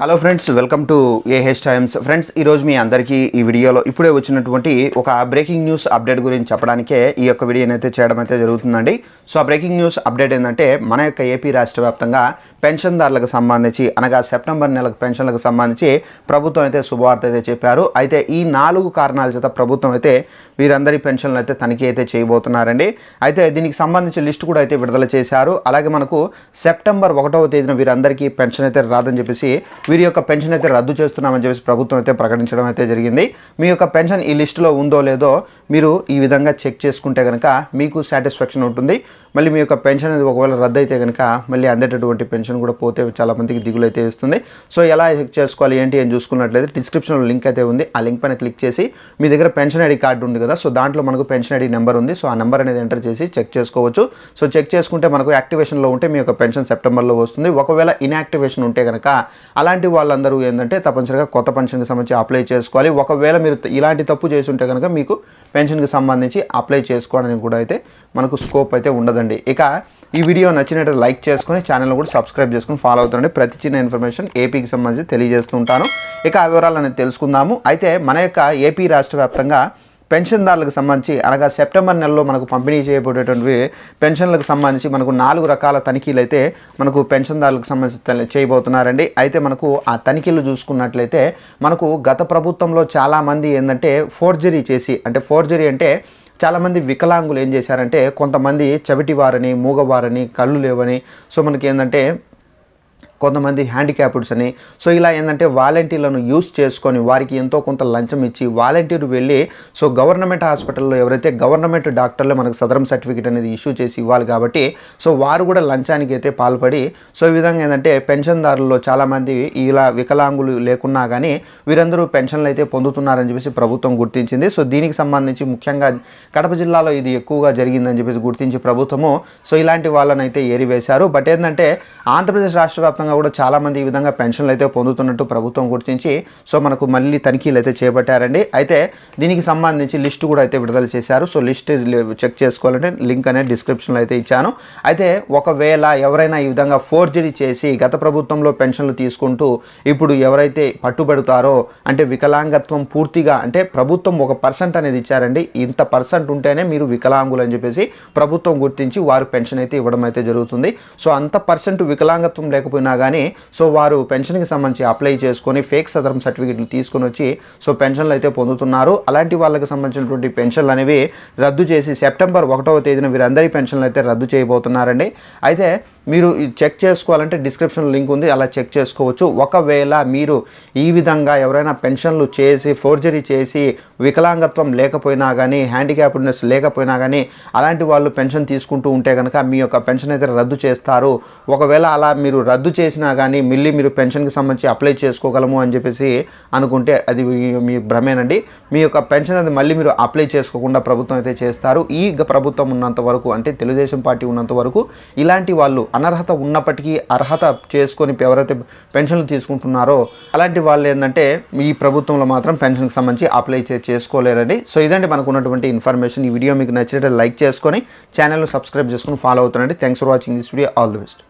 Hello friends, welcome to AH times. Friends, ఈరోజు మీ అందరికీ ఈ వీడియోలో ఇప్పుడే వచ్చినటువంటి ఒక బ్రేకింగ్ న్యూస్ అప్డేట్ గురించి చెప్పడానికే ఈ యొక్క వీడియోని అయితే చేయడం అయితే జరుగుతుందండి. సో ఆ బ్రేకింగ్ న్యూస్ అప్డేట్ ఏంటంటే, మన యొక్క ఏపీ రాష్ట్ర వ్యాప్తంగా పెన్షన్దారులకు సంబంధించి అనగా సెప్టెంబర్ నెలకు పెన్షన్లకు సంబంధించి ప్రభుత్వం అయితే శుభవార్త అయితే చెప్పారు. అయితే ఈ 4 కారణాల చేత ప్రభుత్వం అయితే వీరందరి పెన్షన్లు అయితే తనిఖీ అయితే చేయబోతున్నారండి. అయితే దీనికి సంబంధించి లిస్ట్ కూడా అయితే విడుదల చేశారు. అలాగే మనకు సెప్టెంబర్ 1వ తేదీన వీరందరికీ పెన్షన్ అయితే రాదని చెప్పేసి వీరి యొక్క పెన్షన్ అయితే రద్దు చేస్తున్నామని చెప్పేసి ప్రభుత్వం అయితే ప్రకటించడం అయితే జరిగింది. మీ యొక్క పెన్షన్ ఈ లిస్టులో ఉందో లేదో మీరు ఈ విధంగా చెక్ చేసుకుంటే కనుక మీకు సాటిస్ఫాక్షన్ ఉంటుంది. మళ్ళీ మీ యొక్క పెన్షన్ అనేది ఒకవేళ రద్దు అయితే కనుక మళ్ళీ అందేటటువంటి పెన్షన్ కూడా పోతే చాలామందికి దిగులు అయితే ఇస్తుంది. సో ఎలా చెక్ చేసుకోవాలి ఏంటి అని చూసుకున్నట్లయితే డిస్క్రిప్షన్లో లింక్ అయితే ఉంది. ఆ లింక్ పైన క్లిక్ చేసి మీ దగ్గర పెన్షన్ ఐడి కార్డు ఉంది కదా, సో దాంట్లో మనకు పెన్షన్ ఐడి నెంబర్ ఉంది. సో ఆ నెంబర్ అనేది ఎంటర్ చేసి చెక్ చేసుకోవచ్చు. సో చెక్ చేసుకుంటే మనకు యాక్టివేషన్లో ఉంటే మీ యొక్క పెన్షన్ సెప్టెంబర్లో వస్తుంది. ఒకవేళ ఇన్యాక్టివేషన్ ఉంటే కనుక అలాంటి వాళ్ళందరూ ఏంటంటే తప్పనిసరిగా కొత్త పెన్షన్కి సంబంధించి అప్లై చేసుకోవాలి. ఒకవేళ మీరు ఇలాంటి తప్పు చేసి ఉంటే కనుక మీకు పెన్షన్కి సంబంధించి అప్లై చేసుకోవడానికి కూడా అయితే మనకు స్కోప్ అయితే ఉండదండి. ఇక ఈ వీడియో నచ్చినట్లయితే లైక్ చేసుకొని ఛానల్ కూడా సబ్స్క్రైబ్ చేసుకొని ఫాలో అవుతుండండి. ప్రతి చిన్న ఇన్ఫర్మేషన్ ఏపీకి సంబంధించి తెలియజేస్తూ ఉంటాను. ఇక ఆ వివరాలు అనేది తెలుసుకుందాము. అయితే మన యొక్క ఏపీ రాష్ట్ర వ్యాప్తంగా పెన్షన్దారులకు సంబంధించి అనగా సెప్టెంబర్ నెలలో మనకు పంపిణీ చేయబోయేటువంటి పెన్షన్లకు సంబంధించి మనకు 4 రకాల తనిఖీలు అయితే మనకు పెన్షన్దారులకు సంబంధించి చేయబోతున్నారండి. అయితే మనకు ఆ తనిఖీలు చూసుకున్నట్లయితే మనకు గత ప్రభుత్వంలో చాలామంది ఏంటంటే ఫోర్జరీ చేసి, అంటే ఫోర్జరీ అంటే చాలామంది వికలాంగులు ఏం చేశారంటే కొంతమంది చెవిటివారని, మూగవారని, కళ్ళు లేవని, సో మనకి ఏంటంటే కొంతమంది హ్యాండిక్యాప్డ్స్ అని, సో ఇలా ఏంటంటే వాలంటీర్లను యూజ్ చేసుకొని వారికి ఎంతో కొంత లంచం ఇచ్చి వాలంటీర్ వెళ్ళి సో గవర్నమెంట్ హాస్పిటల్లో ఎవరైతే గవర్నమెంట్ డాక్టర్లు మనకు సదరం సర్టిఫికేట్ అనేది ఇష్యూ చేసి ఇవ్వాలి కాబట్టి సో వారు కూడా లంచానికి అయితే పాల్పడి సో ఈ విధంగా ఏంటంటే పెన్షన్దారుల్లో చాలామంది ఇలా వికలాంగులు లేకున్నా కానీ వీరందరూ పెన్షన్లు అయితే పొందుతున్నారని చెప్పేసి ప్రభుత్వం గుర్తించింది. సో దీనికి సంబంధించి ముఖ్యంగా కడప జిల్లాలో ఇది ఎక్కువగా జరిగిందని చెప్పేసి గుర్తించి ప్రభుత్వము సో ఇలాంటి వాళ్ళని అయితే ఏరివేశారు. బట్ ఏంటంటే ఆంధ్రప్రదేశ్ రాష్ట్ర వ్యాప్తంగా కూడా చాలామంది ఈ విధంగా పెన్షన్లు అయితే పొందుతున్నట్టు ప్రభుత్వం గుర్తించి సో మనకు మళ్ళీ తనిఖీలు అయితే చేపట్టారండి. అయితే దీనికి సంబంధించి లిస్ట్ కూడా అయితే విడుదల చేశారు. సో లిస్ట్ చెక్ చేసుకోవాలంటే లింక్ అనేది డిస్క్రిప్షన్లో అయితే ఇచ్చాను. అయితే ఒకవేళ ఎవరైనా ఈ విధంగా ఫోర్జరీ చేసి గత ప్రభుత్వంలో పెన్షన్లు తీసుకుంటూ ఇప్పుడు ఎవరైతే పట్టుబడతారో, అంటే వికలాంగత్వం పూర్తిగా అంటే ప్రభుత్వం 1% అనేది ఇచ్చారండి, ఇంత పర్సెంట్ ఉంటేనే మీరు వికలాంగులు అని చెప్పేసి ప్రభుత్వం గుర్తించి వారు పెన్షన్ అయితే ఇవ్వడం అయితే జరుగుతుంది. సో అంత పర్సెంట్ వికలాంగత్వం లేకపోయినా కానీ సో వారు పెన్షన్కి సంబంధించి అప్లై చేసుకొని ఫేక్ సదరం సర్టిఫికేట్లు తీసుకొని వచ్చి సో పెన్షన్లు అయితే పొందుతున్నారు. అలాంటి వాళ్ళకి సంబంధించినటువంటి పెన్షన్లు అనేవి రద్దు చేసి సెప్టెంబర్ 1వ తేదీన వీరందరి పెన్షన్లు అయితే రద్దు చేయబోతున్నారండి. అయితే మీరు చెక్ చేసుకోవాలంటే డిస్క్రిప్షన్ లింక్ ఉంది, అలా చెక్ చేసుకోవచ్చు. ఒకవేళ మీరు ఈ విధంగా ఎవరైనా పెన్షన్లు చేసి ఫోర్జరీ చేసి వికలాంగత్వం లేకపోయినా కానీ హ్యాండిక్యాప్డ్నెస్ లేకపోయినా కానీ అలాంటి వాళ్ళు పెన్షన్ తీసుకుంటూ ఉంటే కనుక మీ యొక్క పెన్షన్ అయితే రద్దు చేస్తారు. ఒకవేళ అలా మీరు రద్దు చేసినా కానీ మళ్ళీ మీరు పెన్షన్కి సంబంధించి అప్లై చేసుకోగలము అని చెప్పేసి అనుకుంటే అది మీ భ్రమేనండి. మీ యొక్క పెన్షన్ అది మళ్ళీ మీరు అప్లై చేసుకోకుండా ప్రభుత్వం అయితే చేస్తారు. ఈ ప్రభుత్వం ఉన్నంత వరకు, అంటే తెలుగుదేశం పార్టీ ఉన్నంత వరకు ఇలాంటి వాళ్ళు అనర్హత ఉన్నప్పటికీ అర్హత చేసుకొని ఎవరైతే పెన్షన్లు తీసుకుంటున్నారో అలాంటి వాళ్ళు ఏంటంటే ఈ ప్రభుత్వంలో మాత్రం పెన్షన్కి సంబంధించి అప్లై చేసుకోలేరండి. సో ఇదండి మనకు ఉన్నటువంటి ఇన్ఫర్మేషన్. ఈ వీడియో మీకు నచ్చినట్లయితే లైక్ చేసుకొని ఛానల్ సబ్స్క్రైబ్ చేసుకొని ఫాలో అవుతానండి. Thanks for watching this video. All the best.